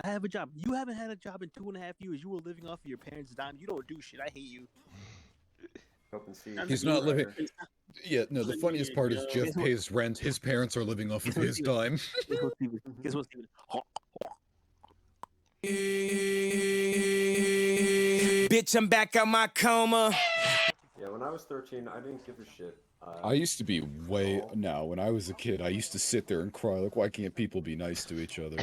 I have a job. You haven't had a job in 2.5 years. You were living off of your parents' dime. You don't do shit. I hate you. Open sea. He's not living. Yeah, no. The funniest part is Jeff pays rent. His parents are living off of his dime. Guess what, Steven? Guess what, Steven? Bitch, I'm back out my coma. Yeah, when I was 13, I didn't give a shit. I used to be when I was a kid, I used to sit there and cry, like, why can't people be nice to each other?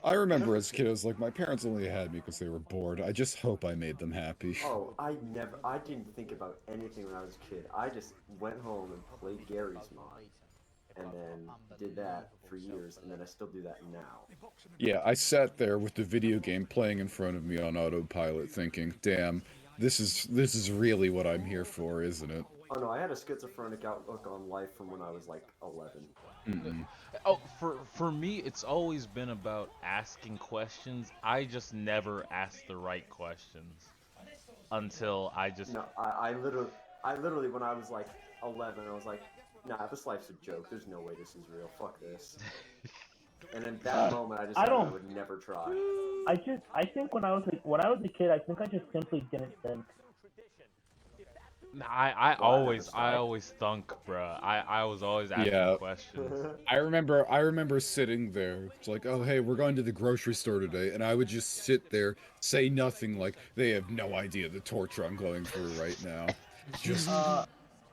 I remember as a kid, I was like, my parents only had me because they were bored. I just hope I made them happy. Oh, I didn't think about anything when I was a kid. I just went home and played Gary's Mod. And then did that for years, and then I still do that now. Yeah, I sat there with the video game playing in front of me on autopilot thinking, damn, this is really what I'm here for, isn't it? Oh no, I had a schizophrenic outlook on life from when I was like 11. Oh, for me, it's always been about asking questions. I just never ask the right questions until I just. No, I literally, when I was like 11, I was like, nah, this life's a joke. There's no way this is real. Fuck this. And in that moment, I decided I would never try. I think when I was a kid, I think I just simply didn't think. I always thunk, bruh. I was always asking questions. I remember sitting there. It's like, oh hey, we're going to the grocery store today, and I would just sit there, say nothing, like they have no idea the torture I'm going through right now. Just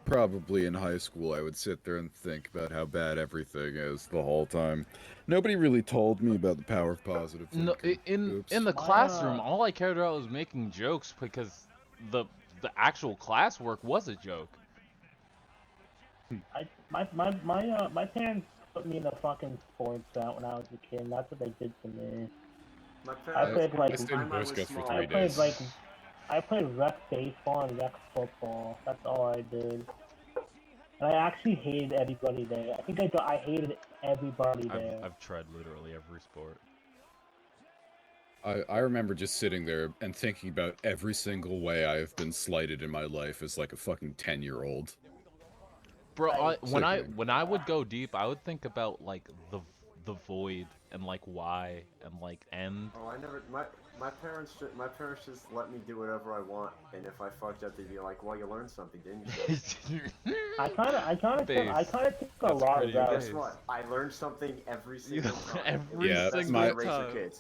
probably in high school, I would sit there and think about how bad everything is the whole time. Nobody really told me about the power of positive thinking. No, in the classroom, all I cared about was making jokes because the actual classwork was a joke. My parents put me in a fucking sports out when I was a kid. And that's what they did to me. I played rec baseball and rec football. That's all I did. And I actually hated everybody there. I think I hated everybody there. I've tried literally every sport. I remember just sitting there and thinking about every single way I have been slighted in my life as like a fucking 10-year-old. Bro, when I would go deep, I would think about like the void and like why and like end. Oh, I never. My parents just let me do whatever I want, and if I fucked up, they'd be like, "Well, you learned something, didn't you?" I kind of think a lot of that. Guess what? I learned something every single time. Every single time.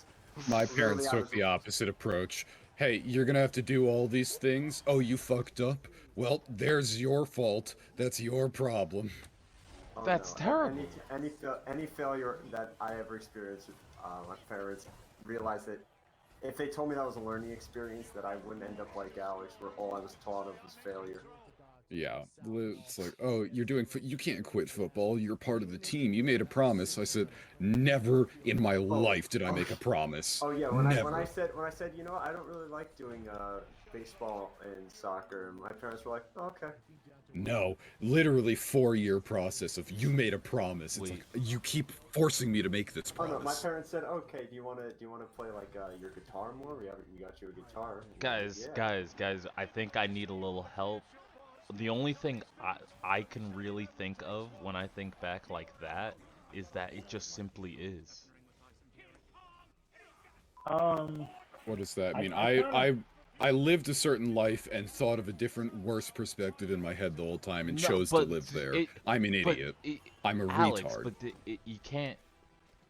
My parents took the opposite approach. Hey, you're gonna have to do all these things? Oh, you fucked up? Well, there's your fault. That's your problem. Oh, That's terrible. Any failure that I ever experienced with my parents realized that if they told me that was a learning experience, that I wouldn't end up like Alex, where all I was taught of was failure. Yeah, it's like, oh, you can't quit football. You're part of the team. You made a promise. I said, never in my life did I make a promise. Oh yeah, when I said, you know, I don't really like doing baseball and soccer, and my parents were like, oh, okay. No, literally 4-year process of you made a promise. It's like you keep forcing me to make this promise. Oh no, my parents said, okay, do you want to play like your guitar more? We got you a guitar. Guys, I think I need a little help. The only thing I can really think of when I think back like that is that it just simply is. What does that mean? I lived a certain life and thought of a different, worse perspective in my head the whole time and chose to live there. I'm an idiot. I'm a retard. But you can't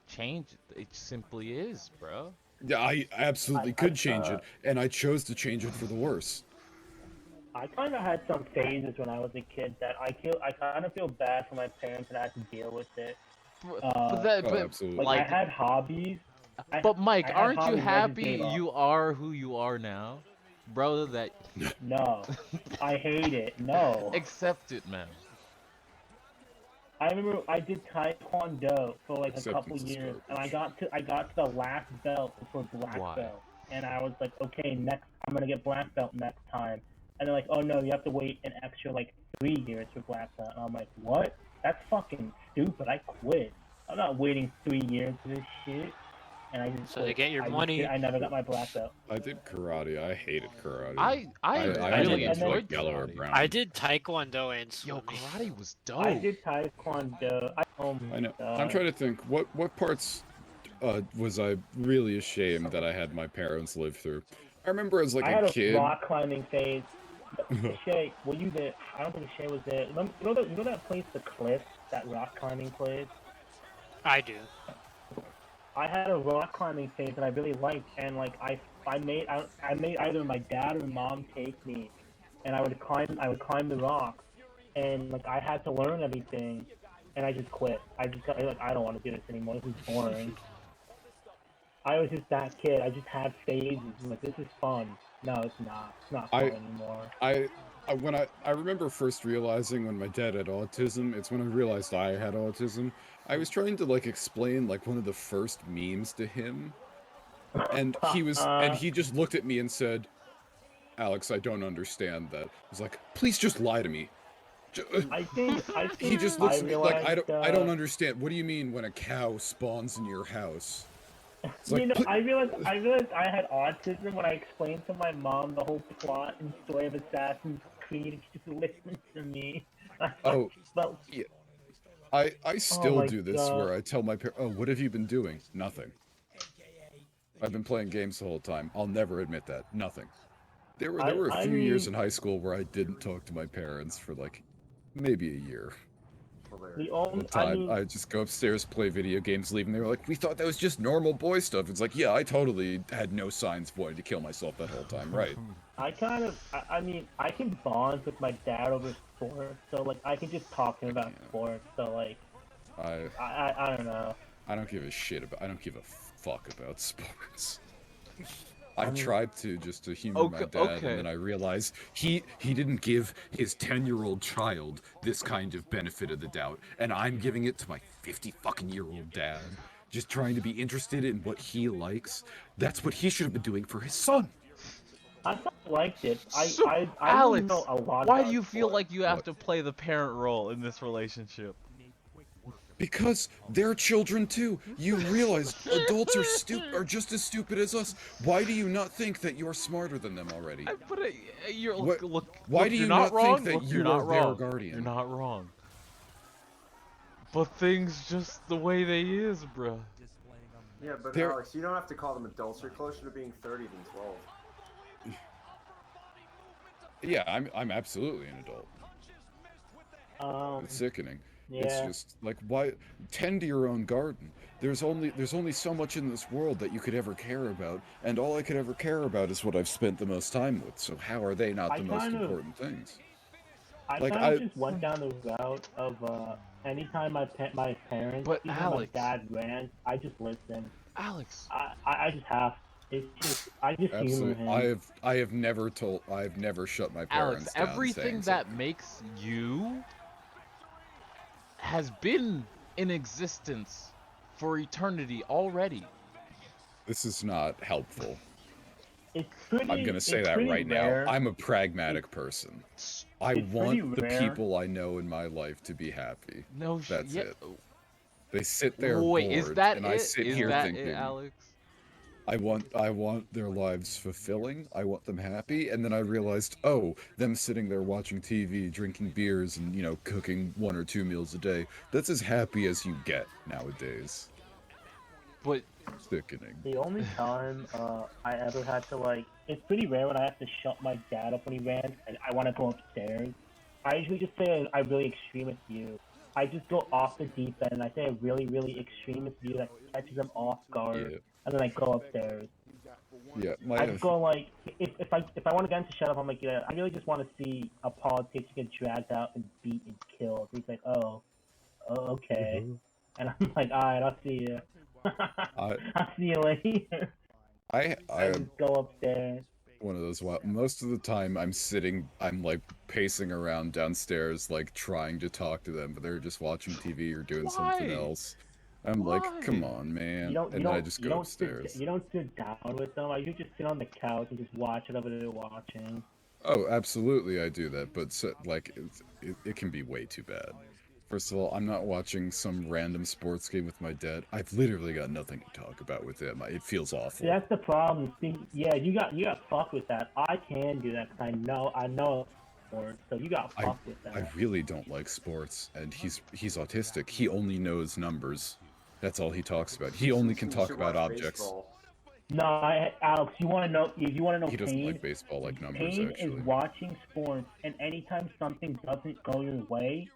change it. It simply is, bro. Yeah, I absolutely could change it, and I chose to change it for the worse. I kind of had some phases when I was a kid that I kind of feel bad for my parents and I had to deal with it. Absolutely. Like I had hobbies. But Mike, aren't you happy you are who you are now, bro? That no, I hate it. No, accept it, man. I remember I did Taekwondo for like a couple years, and I got to the last belt for black belt, and I was like, okay, next I'm gonna get black belt next time. And they're like, oh no, you have to wait an extra like 3 years for black belt. And I'm like, what? That's fucking stupid. I quit. I'm not waiting 3 years for this shit. And I just to get your money. I never got my black belt. I did karate. I hated karate. I really enjoyed yellow or brown. I did taekwondo and swimming. Yo, karate was dope. I did taekwondo. I know. I'm trying to think. What parts was I really ashamed that I had my parents live through. I remember as like I a had kid. a rock climbing phase. Shay, were you there? I don't think Shay was there. You know that place, the Cliff, that rock climbing place? I do. I had a rock climbing phase that I really liked, and like I made either my dad or mom take me, and I would climb the rocks, and like I had to learn everything, and I just quit. I just got like, I don't want to do this anymore. This is boring. I was just that kid. I just had phases. I'm like, this is fun. No, it's not. It's not fun anymore. I remember first realizing when my dad had autism, it's when I realized I had autism. I was trying to like explain like one of the first memes to him, and he just looked at me and said, "Alex, I don't understand that." I was like, "Please just lie to me." I think He just looks at me like, I don't uh, understand. What do you mean when a cow spawns in your house? It's You like, know, I realized I had autism when I explained to my mom the whole plot and story of Assassin's Creed, and she just listened to me. Oh, But yeah. I still my do this God. where I tell my parents, "Oh, what have you been doing?" Nothing. I've been playing games the whole time. I'll never admit that. Nothing. There were a I few years mean- in high school where I didn't talk to my parents for like maybe a year. the only, The time I just go upstairs, play video games, leave, and they were like, "We thought that was just normal boy stuff." It's like, yeah, I totally had no signs of wanting to kill myself that whole time, right? I mean, I can bond with my dad over sports, so like I can just talk to him about sports. So like, I don't know. I don't give a shit about. I don't give a fuck about sports. I tried to just to humor my dad, and then I realized he didn't give his 10-year-old child this kind of benefit of the doubt, and I'm giving it to my 50-fucking-year-old dad, just trying to be interested in what he likes. That's what he should have been doing for his son. I thought I liked it. So, I Alex, know a lot why about do you feel sports. like you have to play the parent role in this relationship? Because they're children too. You realize adults are just as stupid as us. Why do you not think that you're smarter than them already? But you're What- look. why look, do you're you not not think wrong. that Look, you you're not are their wrong. guardian? You're not wrong. But things just the way they is, bruh. Yeah, but They're- Alex, you don't have to call them adults. You're closer to being 30 than 12. Yeah, I'm absolutely an adult. It's sickening. It's yeah. just like, why tend to your own garden? There's only so much in this world that you could ever care about, and all I could ever care about is what I've spent the most time with. So how are they not I the most kind of- important things? I Like, kind of I- just went down the route of anytime my parents, But even Alex- my dad rants, I just listen. Alex. I just have. It's just I just humor Absolutely. him. I've never shut my parents Alex, down. everything saying that something. makes you has been in existence for eternity already. This is not helpful. It's pretty. I'm gonna say it's that pretty right rare. now. I'm a pragmatic person. I it's want pretty the rare. people I know in my life to be happy. No shit. That's it. They sit there Wait, bored, is that and it? I sit Is here that thinking, it, Alex? I want their lives fulfilling. I want them happy. And then I realized, oh, them sitting there watching TV, drinking beers, and cooking 1 or 2 meals a day. That's as happy as you get nowadays. But Sickening. The only time I ever had to like, it's pretty rare when I have to shut my dad up when he rants and I want to go upstairs. I usually just say a really extremist view. I just go off the deep end and I say a really, really extremist view that catches them off guard, Yeah. and then I go upstairs. Yeah, I just go like, if I want to get him to shut up, I'm like, yeah, I really just want to see a politician get dragged out and beat and killed. He's like, oh, okay, and I'm like, all right, I'll see you. I'll see you later. I I just go upstairs. one of those. Most of the time, I'm like pacing around downstairs, like trying to talk to them, but they're just watching TV or doing something Why? else. I'm Why? like, come on, man. You don't, And you then I don't, just you go don't sit, upstairs. you don't sit down with them. You just sit on the couch and just watch whatever they're watching. Oh, absolutely, I do that, but it can be way too bad. First of all, I'm not watching some random sports game with my dad. I've literally got nothing to talk about with him. It feels awful. See, that's the problem. See, yeah, you got fucked with that. I can do that because I know sports, so you got I- fucked with that. I really don't like sports, and he's autistic. He only knows numbers. That's all he talks about. He only can You talk should about watch objects. baseball. No, Alex, you want to know? If you want to know He doesn't pain, like baseball like numbers, pain actually. is watching sports, and anytime something doesn't go your way,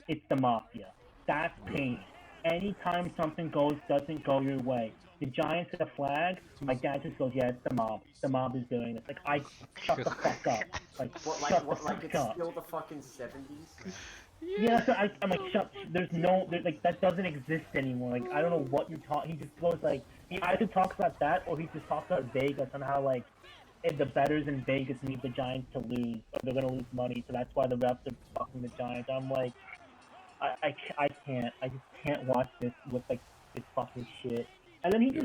it's the mafia. That's pain. Anytime something doesn't go your way, the Giants get a flag. My dad just goes, "Yeah, it's the mob. The mob is doing it." Like, I shut the fuck up. Like, shut the fuck it's up. still the fucking 70s? Yeah, so I'm like, shut. There's like, that doesn't exist anymore. Like, I don't know what you're talking. He just goes like, he either talks about that or he just talks about Vegas and how like, if the bettors in Vegas need the Giants to lose or they're gonna lose money, so that's why the refs are fucking the Giants. I'm like, I can't. I just can't watch this with like this fucking shit. And then he's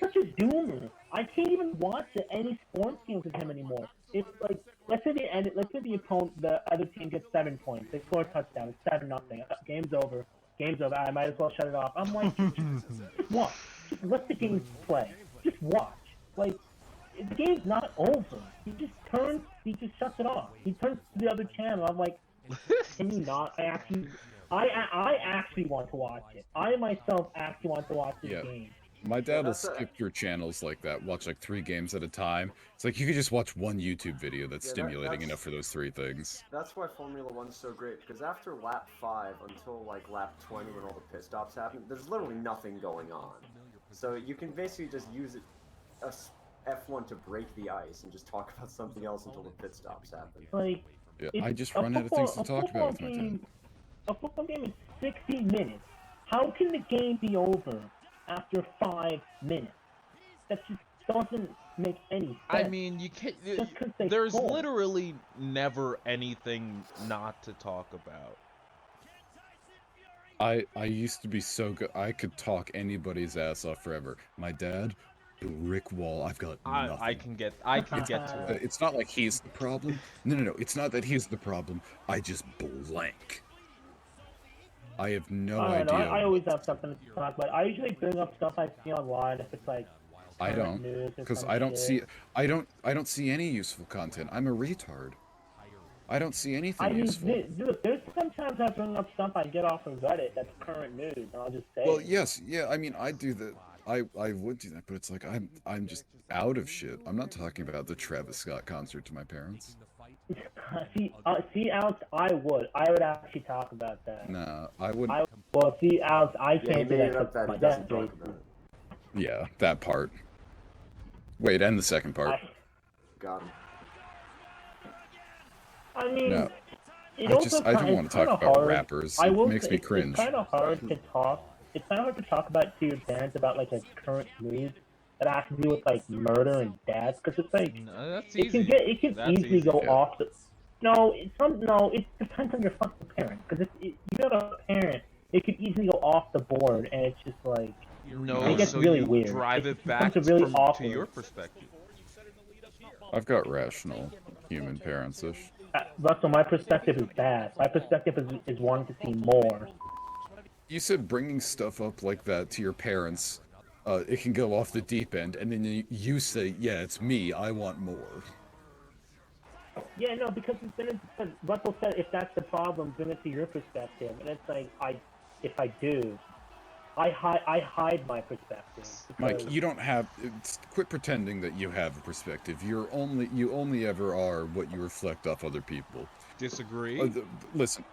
such a doomer. I can't even watch any sports games with him anymore. It's like, let's say the opponent, the other team gets 7 points. They score a touchdown. It's 7-0. Game's over. I might as well shut it off. I'm like, just watch. Just let the game play. Just watch. Like, the game's not over. He just shuts it off. He turns to the other channel. I'm like, can you not? I actually want to watch it. I myself actually want to watch this game. My dad will skip your channels like that, watch like 3 games at a time. It's like you could just watch one YouTube video that's stimulating enough for those 3 things. That's why Formula 1's so great, because after lap 5 until like lap 20 when all the pit stops happen, there's literally nothing going on. So you can basically just use F1 to break the ice and just talk about something else until the pit stops happen. Like, yeah, I just run out of things to talk about with my dad. A football game is 60 minutes. How can the game be over after 5 minutes? That just doesn't make any sense. I mean, you can't. There's literally never anything not to talk about. I used to be so good. I could talk anybody's ass off forever. My dad, brick wall. I've got nothing. I can get to it. It's not like he's the problem. No. It's not that he's the problem. I just blank. I have no idea. I always have something to talk about. I usually bring up stuff I see online if it's like I don't, because I don't see any useful content. I'm a retard. I don't see anything useful. There's sometimes I bring up stuff I get off of Reddit that's current news, and I'll just say. Well, yes, yeah. I mean, I do that. I would do that, but it's like I'm just out of shit. I'm not talking about the Travis Scott concert to my parents. See, Alex, I would actually talk about that. Nah, I wouldn't. See, Alex, I can't do that. He doesn't talk about it. Yeah, that part. Wait, and the second part. Got him. I mean, No. I don't want to talk about rappers. It makes me cringe. It's kind of hard to talk. It's kind of hard to talk about to your parents about like a current news that has to do with like murder and death, because it's like it can easily go off the. It depends on your fucking parent, because if you have a parent, it could easily go off the board, and it's just like it gets really weird. Drive it back to your perspective. I've got rational human parents-ish. Russell, my perspective is bad. My perspective is wanting to see more. You said bringing stuff up like that to your parents, it can go off the deep end, and then you say, yeah, it's me, I want more. Yeah, no, because Russell said if that's the problem, bring it to your perspective, and it's like if I do, I hide my perspective. Mike, you don't have. Quit pretending that you have a perspective. You only ever are what you reflect off other people. Disagree. Listen,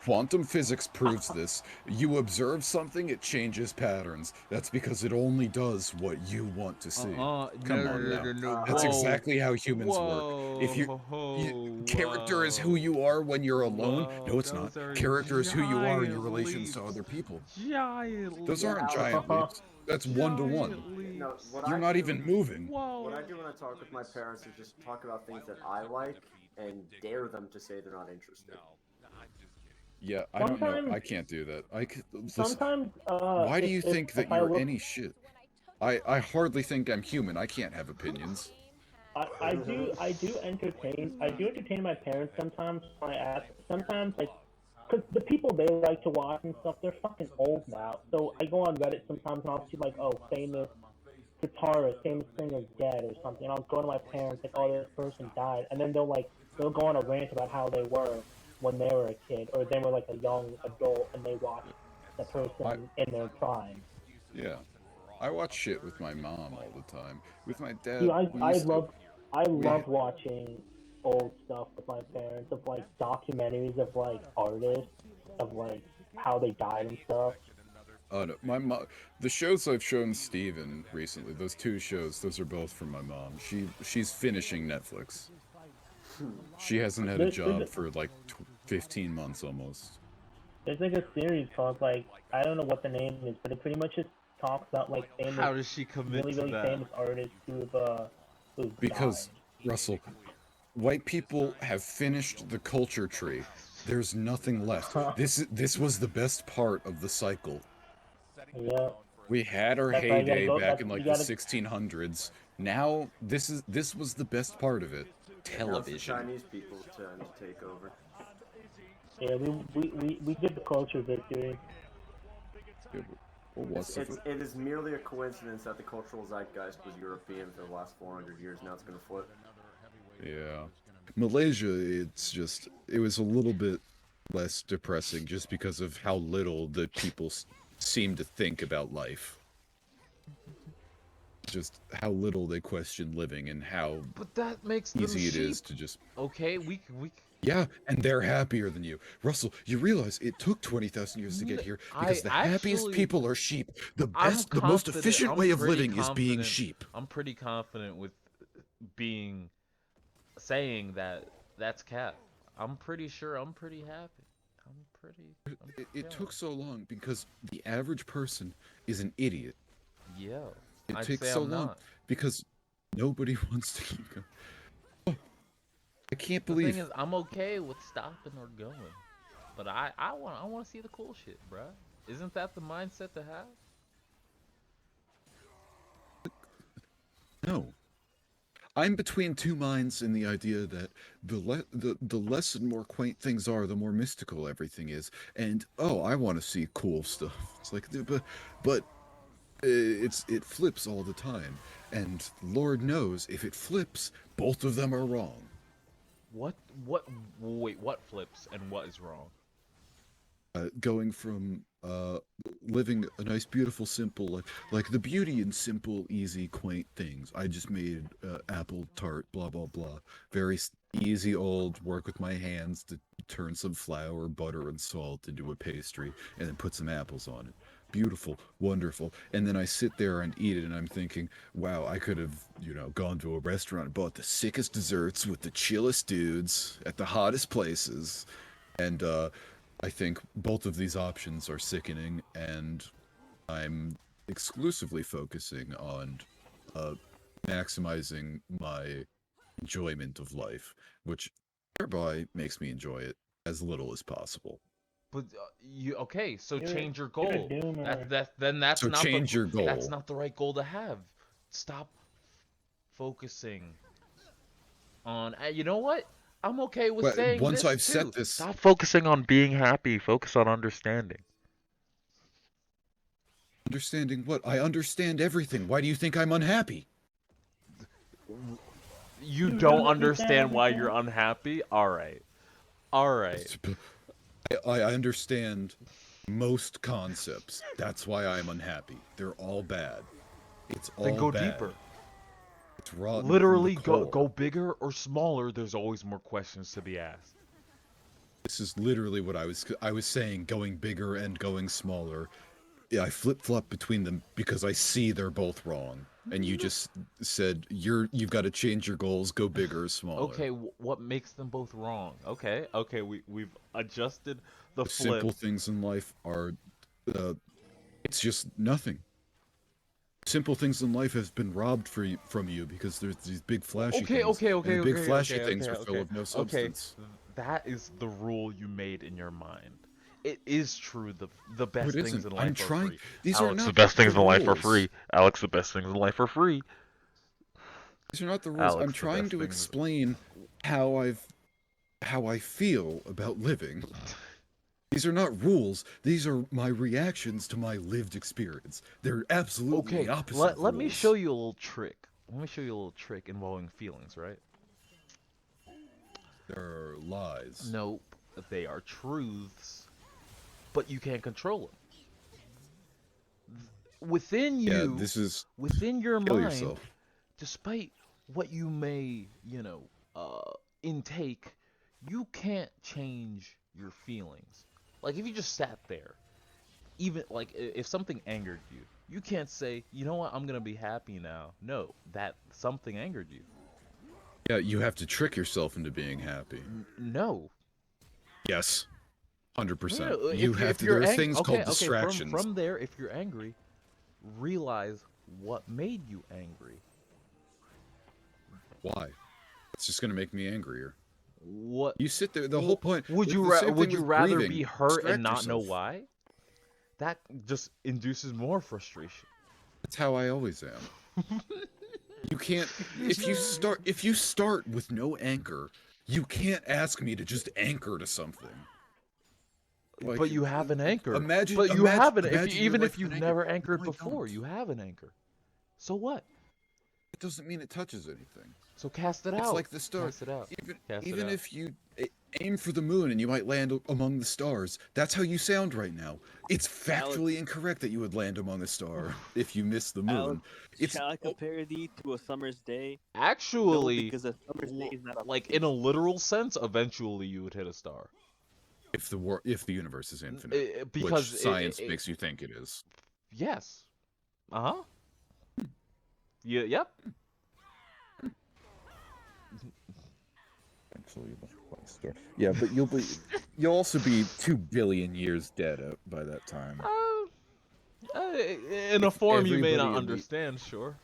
quantum physics proves this. You observe something, it changes patterns. That's because it only does what you want to see. Come on now. That's exactly how humans work. If character is who you are when you're alone. No, it's not. Character is who you are in your relations to other people. Those aren't giant leaps. That's 1-to-1. No, You're not even moving. What I do when I talk with my parents is just talk about things that I like and dare them to say they're not interested. Yeah, I don't know. I can't do that. Sometimes. Why do you think that you're any shit? I hardly think I'm human. I can't have opinions. I do entertain my parents sometimes when I ask. Sometimes, like, because the people they like to watch and stuff, they're fucking old now. So I go on Reddit sometimes and I'll see like, oh, famous guitarist, famous singer's dead or something. And I'll go to my parents like, oh, this person died, and then they'll go on a rant about how they were when they were a kid, or they were like a young adult and they watched the person in their prime. Yeah. I watch shit with my mom all the time. With my dad, Dude, we I used to- love watching old stuff with my parents, of like documentaries of like artists, of like how they died and stuff. Oh no, my mom. The shows I've shown Steven recently, those 2 shows, those are both from my mom. She's finishing Netflix. She hasn't had a There's job for like 15 months almost. There's like a series called like, I don't know what the name is, but it pretty much just talks about like famous, How does she commit really to really that? famous artists who've Because, died. Russell, white people have finished the culture tree. There's nothing left. This was the best part of the cycle. Yeah. We had our That's why you gotta heyday go- back that's- in you like gotta- the 1600s. Now this was the best part of it. Now it's the Television. Chinese people's turn to take over. Yeah, we did the culture victory. Yeah, but what's the- It is merely a coincidence that the cultural zeitgeist was European for the last 400 years. Now it's going to flip. Yeah. Malaysia, it was a little bit less depressing just because of how little the people seem to think about life. Just how little they question living and how But that makes them easy it sheep. is to just... Okay, we Yeah, and they're happier than you. Russell, you realize it took 20,000 years to get here because the happiest actually- people are sheep. The I'm best, the most confident- efficient I'm way of pretty living is being confident- sheep. I'm pretty confident with saying that that's cap. I'm pretty sure I'm pretty happy. It took so long because the average person is an idiot. Yeah. It I'd takes say so I'm long not. because nobody wants to keep going. Oh, I can't The believe thing is, I'm okay with stopping or going, but I want to see the cool shit, bruh. Isn't that the mindset to have? no. I'm between 2 minds in the idea that the less and more quaint things are, the more mystical everything is. And oh, I want to see cool stuff. It's like, but it flips all the time, and Lord knows if it flips, both of them are wrong. Wait, what flips and what is wrong? Going from living a nice, beautiful, simple life, like the beauty in simple, easy, quaint things. I just made apple tart, blah blah blah. Very easy, old work with my hands to turn some flour, butter, and salt into a pastry, and then put some apples on it. Beautiful, wonderful. And then I sit there and eat it, and I'm thinking, wow, I could have, gone to a restaurant and bought the sickest desserts with the chillest dudes at the hottest places, and I think both of these options are sickening, and I'm exclusively focusing on maximizing my enjoyment of life, which thereby makes me enjoy it as little as possible. But okay, so You're- change your you're a goal. doomer. Then that's So not change your goal. That's not the right goal to have. Stop focusing on. You know what? I'm okay with But saying once this I've too. set this- Stop focusing on being happy. Focus on understanding. Understanding what? I understand everything. Why do you think I'm unhappy? You don't understand why you're unhappy? Alright. Alright. I understand most concepts. That's why I'm unhappy. They're all bad. It's all Then go bad. deeper. It's rotten. Literally, from the core. go bigger or smaller. There's always more questions to be asked. This is literally what I was saying, going bigger and going smaller. Yeah, I flip-flop between them because I see they're both wrong. And you just said you've got to change your goals, go bigger or smaller. Okay, what makes them both wrong? Okay, we've adjusted the The flip. simple things in life are it's just nothing. Simple things in life have been robbed from you because there's these big flashy things. And the big flashy things are full of no substance. Okay, that is the rule you made in your mind. It is true. The best it things isn't. in I'm life trying. are free. These Alex, are not the best things the in life are rules. free. Alex, the best things in life are free. These are not the rules. Alex, I'm the trying best to things- explain how I feel about living. These are not rules. These are my reactions to my lived experience. They're absolutely Okay, the opposite. let of me rules. show you a little trick. Let me show you a little trick involving feelings, right? There are lies. Nope, they are truths, but you can't control them. within you, Yeah, this is within your kill mind, yourself. despite what you may, intake, you can't change your feelings. Like if you just sat there, even like if something angered you, you can't say, you know what, I'm gonna be happy now. No, that something angered you. Yeah, you have to trick yourself into being happy. No. Yes. 100%. No, You have to. There are things called distractions. From there, if you're angry, realize what made you angry. Why? It's just gonna make me angrier. What? You sit there. The whole point. Would it's you the same would thing you with rather breathing. be hurt Distract and not know yourself. why? That just induces more frustration. That's how I always am. You can't. If you start with no anchor, you can't ask me to just anchor to something. Like, But you have an anchor. Imagine. But you have an. imagine your Even life if with you've an anchor. never anchored No, I before, don't. you have an anchor. So what? It doesn't mean it touches anything. So cast it out. It's like the stars. Cast it out. Cast it Even out. if you aim for the moon and you might land among the stars, that's how you sound right now. It's factually incorrect that you would land among a star if you miss the moon. Alex, It's shall I compare thee to a summer's day? No, Actually, because a summer's day is not a like in a literal sense, eventually you would hit a star. if the universe is infinite, Because which science makes you think it is. Yes. Uh huh. Yeah. Yep. Actually, yeah, but you'll also be 2 billion years dead by that time. In a form you may everybody not in the- understand, sure.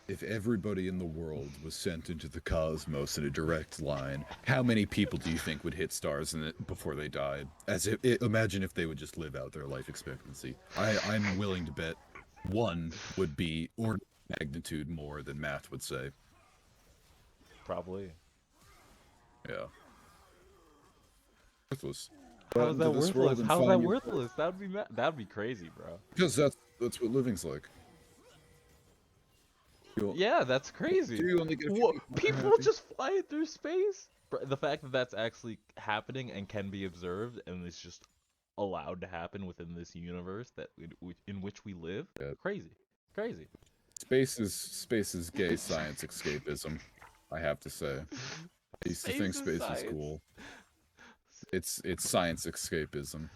If everybody in the world was sent into the cosmos in a direct line, how many people do you think would hit stars before they died? Imagine if they would just live out their life expectancy. I'm willing to bet one would be order of magnitude more than math would say. Probably. Yeah. Worthless. How is that Into this world worthless? and How's that find your- worthless? That'd be crazy, bro. Because that's what living's like. Yeah, that's crazy. You only get a few What, people people happy. just flying through space? The fact that that's actually happening and can be observed and it's just allowed to happen within this universe in which we live, Yeah. crazy. Space is gay science escapism, I have to say. I used to think Space is space is science. cool. It's science escapism.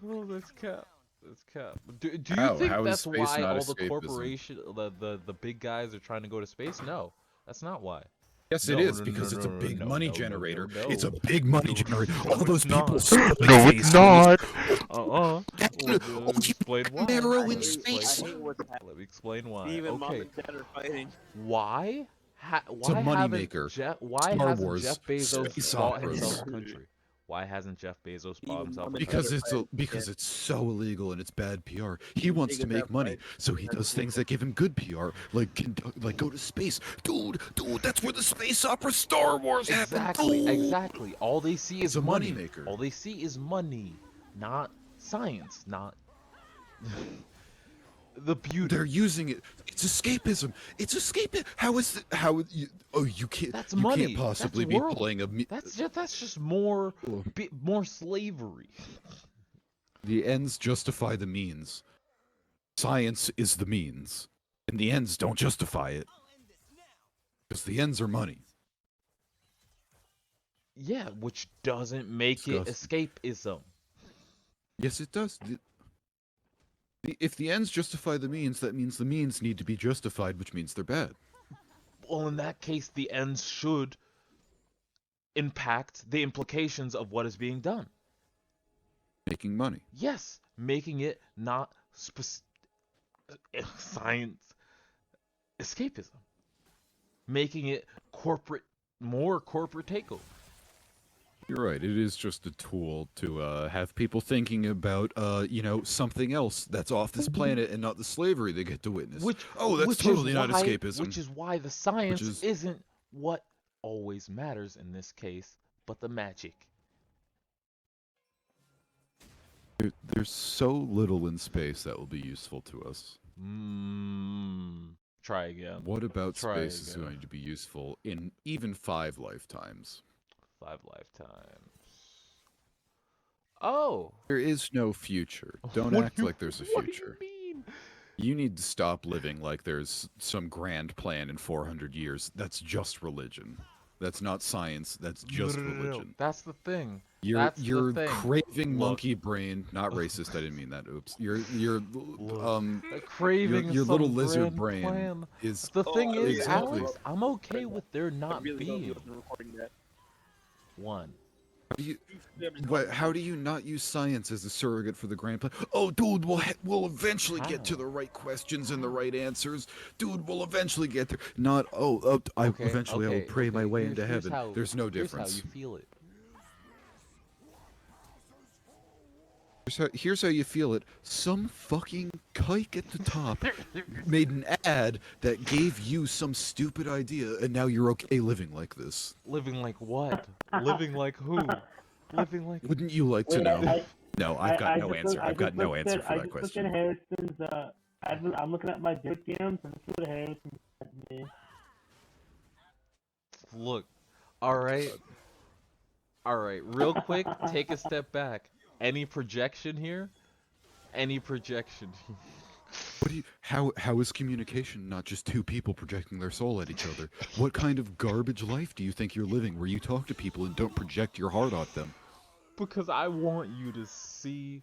Oh, that's cap. That's cap. Do you How? think How is that's space why not all the escapism? corporation, the big guys are trying to go to space? No, that's not why. Yes, No, it is no, because no, it's a no, big no, money no, no, generator. no, It's a no. big money generator. No, All those it's not. people. No, it's not. Oh, Explain why. narrow in Let me space. explain- I hate what's happening. Let me explain why. Even mom Okay. and dad are fighting. Why? a Why money haven't maker. Why Star hasn't Wars, Jeff Bezos space bought operas. himself a country? Why hasn't Jeff Bezos bought Even himself a mom and dad country? are Because it's so illegal and it's bad PR. He wants to Take it make that money, way. so he does things that give him good PR, like go to space. Dude, that's where the space opera Star Wars happened. Dude. Exactly. All they see is a money. moneymaker. All they see is money, not science, not the beauty. They're using it. It's escapism. It's escapism. How is it? How you? Oh, you can't. That's you money. can't possibly That's be world. playing a. That's just more Oh. more slavery. The ends justify the means. Science is the means, and the ends don't justify it. Because the ends are money. Yeah, which doesn't make it escapism. Yes, it does. If the ends justify the means, that means the means need to be justified, which means they're bad. Well, in that case, the ends should impact the implications of what is being done. Making money. Yes, making it not science escapism. Making it more corporate takeover. You're right. It is just a tool to have people thinking about, something else that's off this planet and not the slavery they get to witness. Which that's which totally is not why- escapism. Which is why the science is- isn't what always matters in this case, but the magic. There's so little in space that will be useful to us. Try again. What about Try space is again. going to be useful in even 5 lifetimes? 5 lifetimes. Oh. There is no future. Don't What act do you- like there's a What do future. you mean? You need to stop living like there's some grand plan in 400 years. That's just religion. That's not science. That's just No. religion. That's the thing. You're That's the thing. craving Look. monkey brain. Not racist. I didn't mean that. Oops. Your Craving your some little lizard grand brain plan. is The thing is, exactly. Alex, I'm okay with there I not really hope he being wasn't recording that. one. How do you not use science as a surrogate for the grand plan? Oh, dude, we'll eventually get to How? the right questions and the right answers. Dude, we'll eventually get there. Not eventually I will pray my way into heaven. There's no difference. Here's how you feel it. Here's how you feel it. Some fucking kike at the top made an ad that gave you some stupid idea, and now you're okay living like this. Living like what? Living like who? Living like. Wouldn't you like to Wait, know? No, I've got I no just answer. look- I I've got just no looked answer at- for I that just question. Looked at Harrison's, I'm looking at my dirt DMs, and this is what Harrison sent me. Look. All right. All right. Real quick, take a step back. Any projection here? Any projection? What do you? How is communication not just two people projecting their soul at each other? What kind of garbage life do you think you're living, where you talk to people and don't project your heart at them? Because I want you to see.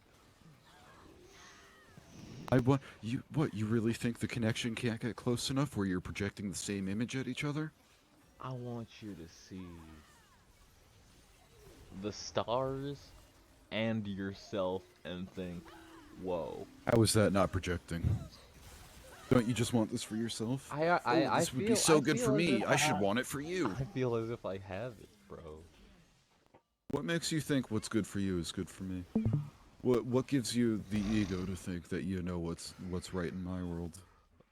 I want you. What, you really think the connection can't get close enough where you're projecting the same image at each other? I want you to see the stars and yourself and think, whoa. How is that not projecting? Don't you just want this for yourself? This would be so good for me. I should want it for you. I feel as if I have it, bro. What makes you think what's good for you is good for me? What gives you the ego to think that you know what's right in my world?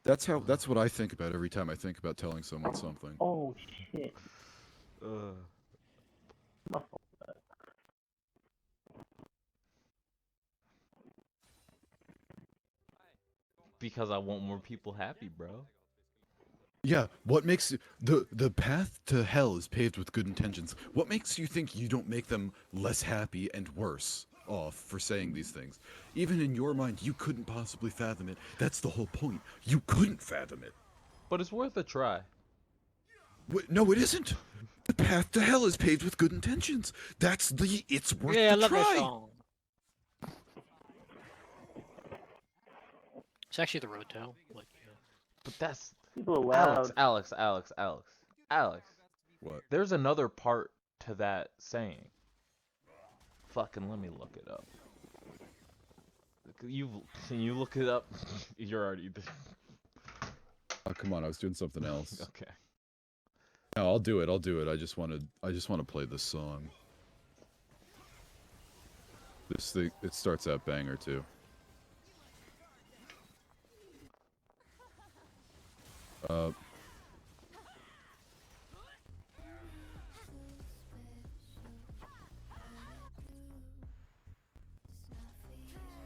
That's what I think about every time I think about telling someone something. Oh shit. Because I want more people happy, bro. Yeah, what makes the path to hell is paved with good intentions. What makes you think you don't make them less happy and worse off for saying these things? Even in your mind, you couldn't possibly fathom it. That's the whole point. You couldn't fathom it. But it's worth a try. No, it isn't. The path to hell is paved with good intentions. It's worth Yeah, I the love that try. song. It's actually the road to hell. Like, yeah. But that's People are loud. Alex. What? There's another part to that saying. Fucking let me look it up. Can you look it up? You're already. Oh, come on, I was doing something else. Okay. No, I'll do it. I just want to play this song. This thing, it starts out banger too.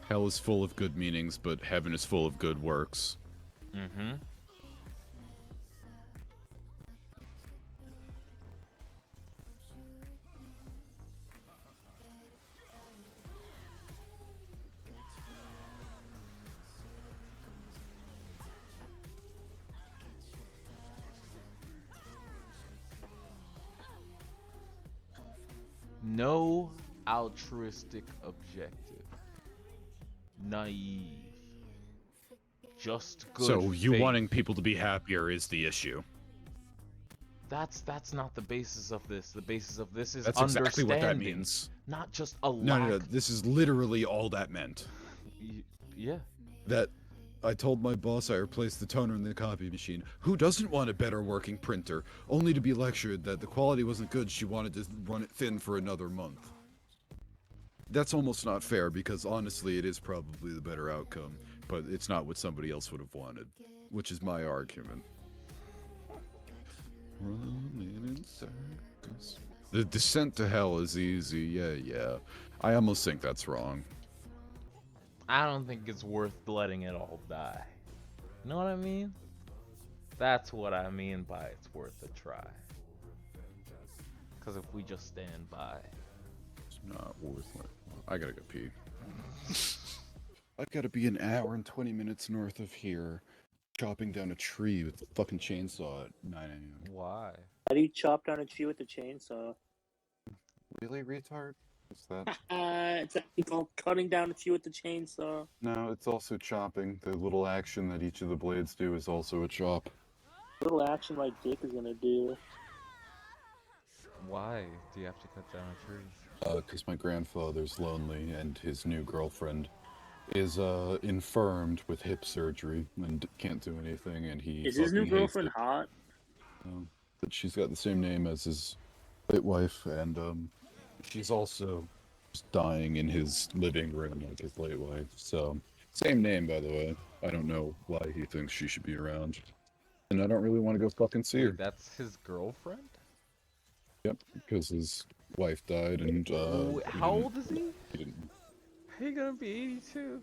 Hell is full of good meanings, but heaven is full of good works. Mm-hmm. No altruistic objective. Naive. Just good So you faith. wanting people to be happier is the issue. That's not the basis of this. The basis of this is That's exactly what that understanding, means. not just a No, lack. no, no. This is literally all that meant. Yeah. That I told my boss I replaced the toner in the copy machine. Who doesn't want a better working printer? Only to be lectured that the quality wasn't good. She wanted to run it thin for another month. That's almost not fair because honestly, it is probably the better outcome, but it's not what somebody else would have wanted, which is my argument. Running in circles. The descent to hell is easy. Yeah. I almost think that's wrong. I don't think it's worth letting it all die. You know what I mean? That's what I mean by it's worth a try. Because if we just stand by. It's not worth it. I gotta go pee. I've got to be an hour and 20 minutes north of here, chopping down a tree with a fucking chainsaw at 9 a.m. Why? How do you chop down a tree with a chainsaw? Really, retard? What's that? It's actually called cutting down a tree with a chainsaw. No, it's also chopping. The little action that each of the blades do is also a chop. Little action my dick is gonna do. Why do you have to cut down a tree? Because my grandfather's lonely and his new girlfriend is infirmed with hip surgery and can't do anything, and he Is his new fucking hates girlfriend it. hot? But she's got the same name as his late wife, and she's also just dying in his living room like his late wife. So, same name, by the way. I don't know why he thinks she should be around. And I don't really want to go fucking see her. Wait, that's his girlfriend? Yep, because his wife died, and Wait, he how didn't- old is he? he didn't. He gonna be 82.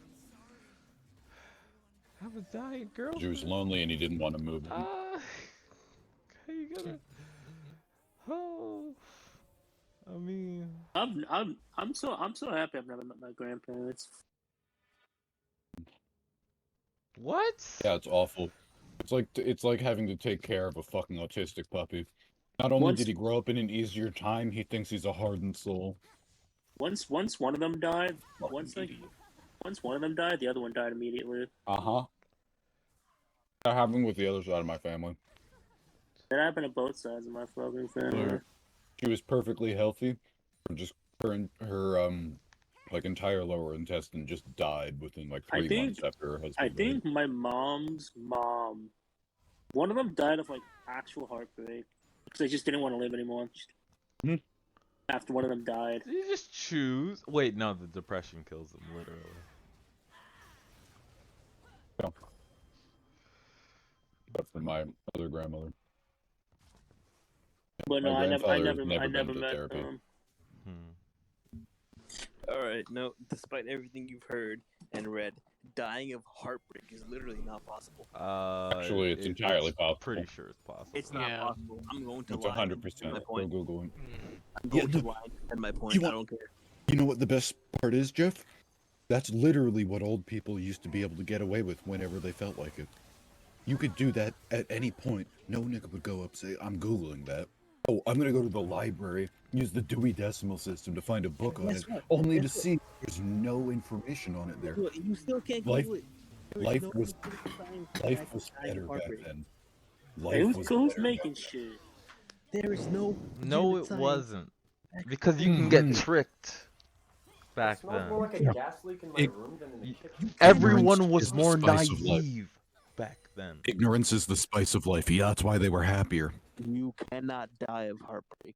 Have a dying girlfriend. He was lonely and he didn't want to move. How you gonna? Oh, I mean, I'm so happy I've never met my grandparents. what? Yeah, it's awful. It's like having to take care of a fucking autistic puppy. Not only Once- did he grow up in an easier time, he thinks he's a hardened soul. Once one of them died, once one of them died, the other one died immediately. Uh-huh. That happened with the other side of my family. That happened to both sides of my fucking family. She was perfectly healthy, or just her like entire lower intestine just died within like 3 months after her husband I died. think my mom's mom, one of them died of like actual heartbreak because they just didn't want to live anymore. Hmm. After one of them died. Did you just choose? Wait, no, the depression kills them literally. Yeah. That's from my other grandmother. But no, My I never grandfather's met been to them. therapy. All right, no. Despite everything you've heard and read, dying of heartbreak is literally not possible. Actually, it's entirely possible. Pretty sure it's possible. It's not Yeah. possible. I'm going to It's lie. 100%. My Go point. Google it. I'm going Yeah, to lie and my point. you I want- don't care. You know what the best part is, Jeff? That's literally what old people used to be able to get away with whenever they felt like it. You could do that at any point. No nigga would go up say, I'm Googling that. Oh, I'm gonna go to the library, use the Dewey Decimal System to find a book on Guess it, what? only to Guess what? see there's no information on it there. Look, you still can't Life- Google it. There's life no was- scientific Life fact was of dying better of back heartbreak. then. Hey, Life was who's better making back shit? There is no. No, legitimate it science wasn't. back Because you can get Mhm. tricked back It smelled more then. like a gas leak in my It- room than in the kitchen. Everyone Ignorance was is the more spice of life. naive back then. Ignorance is the spice of life. Yeah, that's why they were happier. You cannot die of heartbreak.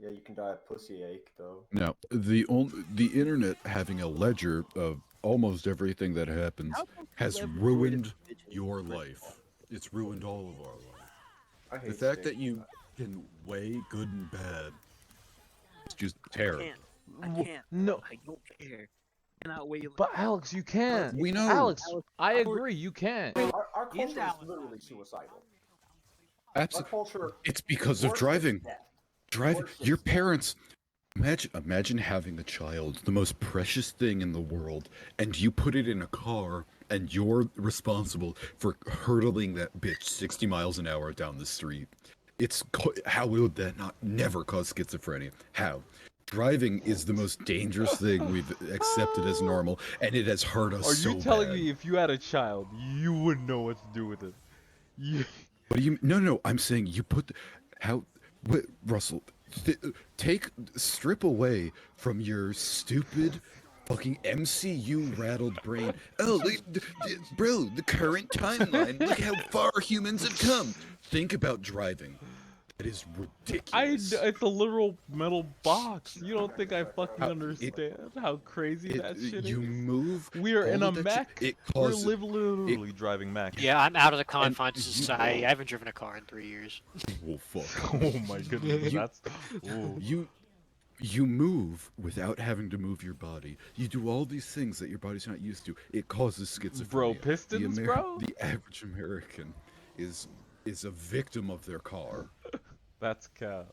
Yeah, you can die of pussy ache though. Now, the internet having a ledger of almost everything that happens How come has people ever ruined avoid it? your life. It's ruined all of our life. I hate The fact steak. that you can weigh good and bad is just I terrible. can't. I Wh- can't. no. I don't care. Cannot wait. But Alex, you can. We know. Alex, I Alex, agree, you can. Our culture is Dallas. literally suicidal. Our Absolutely. culture. It's because of worships driving. death. Driving. Worships Your death. parents. Imagine having a child, the most precious thing in the world, and you put it in a car, and you're responsible for hurtling that bitch 60 miles an hour down the street. How would that not never cause schizophrenia? How? Driving is the most dangerous thing we've accepted as normal, and it has hurt us Are so you telling bad. me if you had a child, you wouldn't know what to do with it? You... What do you? No. I'm saying you put Russell. Strip away from your stupid fucking MCU rattled brain. Oh, bro, the current timeline. Look how far humans have come. Think about driving. That is ridiculous. It's a literal metal box. You don't think I fucking How- understand how crazy that shit you is? move. We are in all a of that mech. shit, it We're causes. literally driving mech. Yeah, I'm out of the confines of you- society. I haven't driven a car in 3 years. Oh fuck. Oh my goodness, that's. Ooh. You move without having to move your body. You do all these things that your body's not used to. It causes schizophrenia. Bro, pistons, bro? The average American is a victim of their car. That's cap.